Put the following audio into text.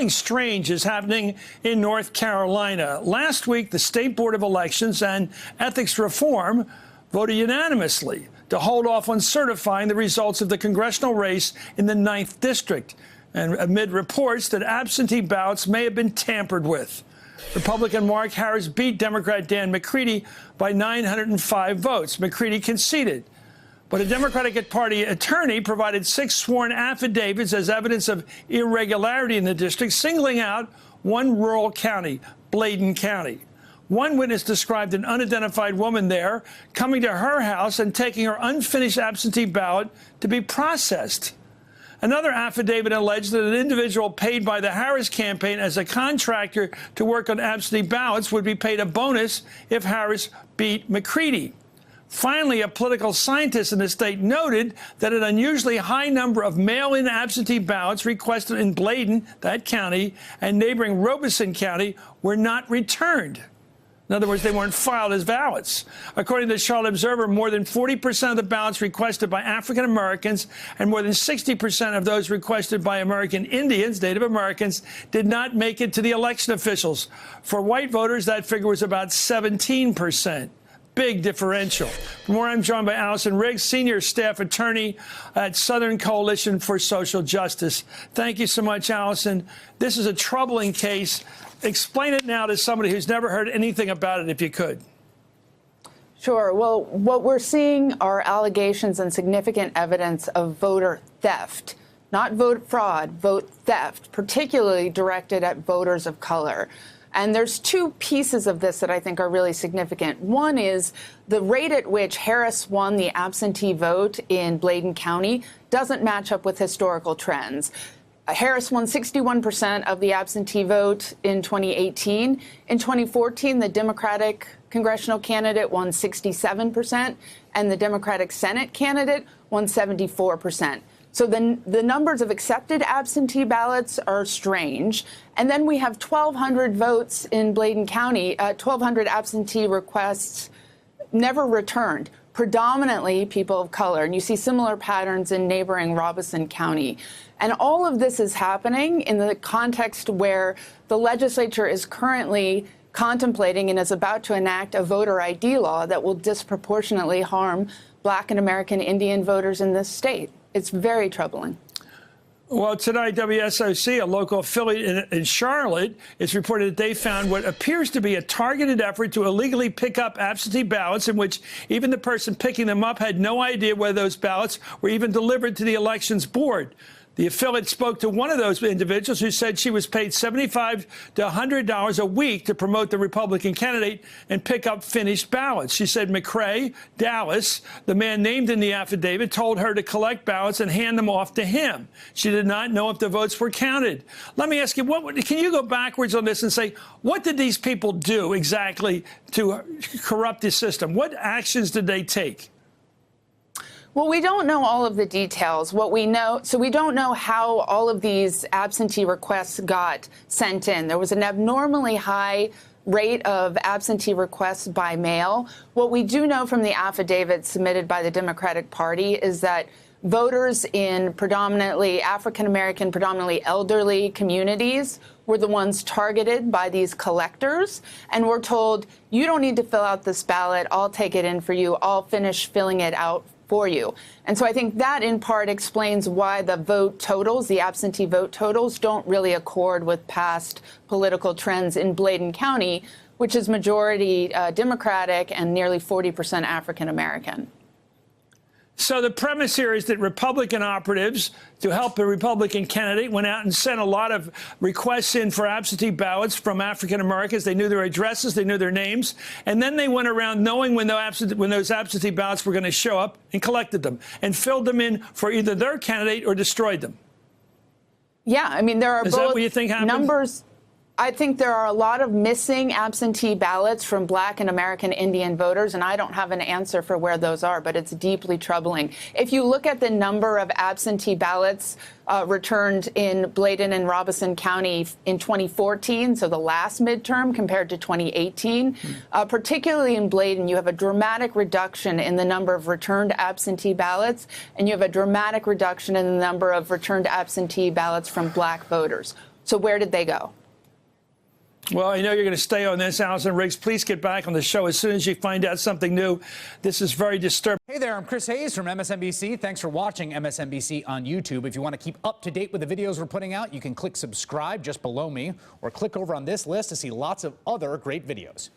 something strange is happening in North Carolina. Last week, the State Board of Elections and Ethics Reform voted unanimously to hold off on certifying the results of the congressional race in the 9th District, and amid reports that absentee ballots may have been tampered with. Republican Mark Harris beat Democrat Dan McCready by 905 votes. McCready conceded, but a Democratic Party attorney provided 6 sworn affidavits as evidence of irregularity in the district, singling out one rural county, Bladen County. One witness described an unidentified woman there coming to her house and taking her unfinished absentee ballot to be processed. Another affidavit alleged that an individual paid by the Harris campaign as a contractor to work on absentee ballots would be paid a bonus if Harris beat McCready. Finally, a political scientist in the state noted that an unusually high number of mail-in absentee ballots requested in Bladen, that county, and neighboring Robeson County were not returned. In other words, they weren't filed as ballots. According to the Charlotte Observer, more than 40% of the ballots requested by African Americans and more than 60% of those requested by American Indians, Native Americans, did not make it to the election officials. For white voters, that figure was about 17%. Big differential. For more, I'm joined by Allison Riggs, Senior Staff Attorney at Southern Coalition for Social Justice. Thank you so much, Allison. This is a troubling case. Explain it now to somebody who's never heard anything about it, if you could. Sure. Well, what we're seeing are allegations and significant evidence of voter theft, not vote fraud, vote theft, particularly directed at voters of color. And there's 2 pieces of this that I think are really significant. One is the rate at which Harris won the absentee vote in Bladen County doesn't match up with historical trends. Harris won 61% of the absentee vote in 2018. In 2014, the Democratic congressional candidate won 67%, and the Democratic Senate candidate won 74%. So the numbers of accepted absentee ballots are strange. And then we have 1,200 votes in Bladen County, 1,200 absentee requests never returned, predominantly people of color. And you see similar patterns in neighboring Robeson County. And all of this is happening in the context where the legislature is currently contemplating and is about to enact a voter ID law that will disproportionately harm Black and American Indian voters in this state. It's very troubling. Well, tonight, WSOC, a local affiliate in Charlotte, is reported that they found what appears to be a targeted effort to illegally pick up absentee ballots in which even the person picking them up had no idea whether those ballots were even delivered to the elections board. The affiliate spoke to one of those individuals who said she was paid $75 to $100 a week to promote the Republican candidate and pick up finished ballots. She said McCrae Dallas, the man named in the affidavit, told her to collect ballots and hand them off to him. She did not know if the votes were counted. Let me ask you, can you go backwards on this and say, what did these people do exactly to corrupt the system? What actions did they take? Well, we don't know all of the details. What we know, so we don't know how all of these absentee requests got sent in. There was an abnormally high rate of absentee requests by mail. What we do know from the affidavit submitted by the Democratic Party is that voters in predominantly African-American, predominantly elderly communities were the ones targeted by these collectors and were told, you don't need to fill out this ballot. I'll take it in for you. I'll finish filling it out for you. And so I think that in part explains why the vote totals, the absentee vote totals, don't really accord with past political trends in Bladen County, which is majority Democratic and nearly 40% African American. So the premise here is that Republican operatives, to help the Republican candidate, went out and sent a lot of requests in for absentee ballots from African Americans. They knew their addresses, they knew their names, and then they went around knowing when those absentee ballots were going to show up and collected them and filled them in for either their candidate or destroyed them. Yeah, I mean, there are both. Is that what you think happened? Numbers. I think there are a lot of missing absentee ballots from Black and American Indian voters, and I don't have an answer for where those are, but it's deeply troubling. If you look at the number of absentee ballots returned in Bladen and Robeson County in 2014, so the last midterm, compared to 2018, particularly in Bladen, you have a dramatic reduction in the number of returned absentee ballots, and you have a dramatic reduction in the number of returned absentee ballots from Black voters. So where did they go? Well, I know you're going to stay on this, Allison Riggs. Please get back on the show as soon as you find out something new. This is very disturbing. Hey there, I'm Chris Hayes from MSNBC. Thanks for watching MSNBC on YouTube. If you want to keep up to date with the videos we're putting out, you can click subscribe just below me or click over on this list to see lots of other great videos.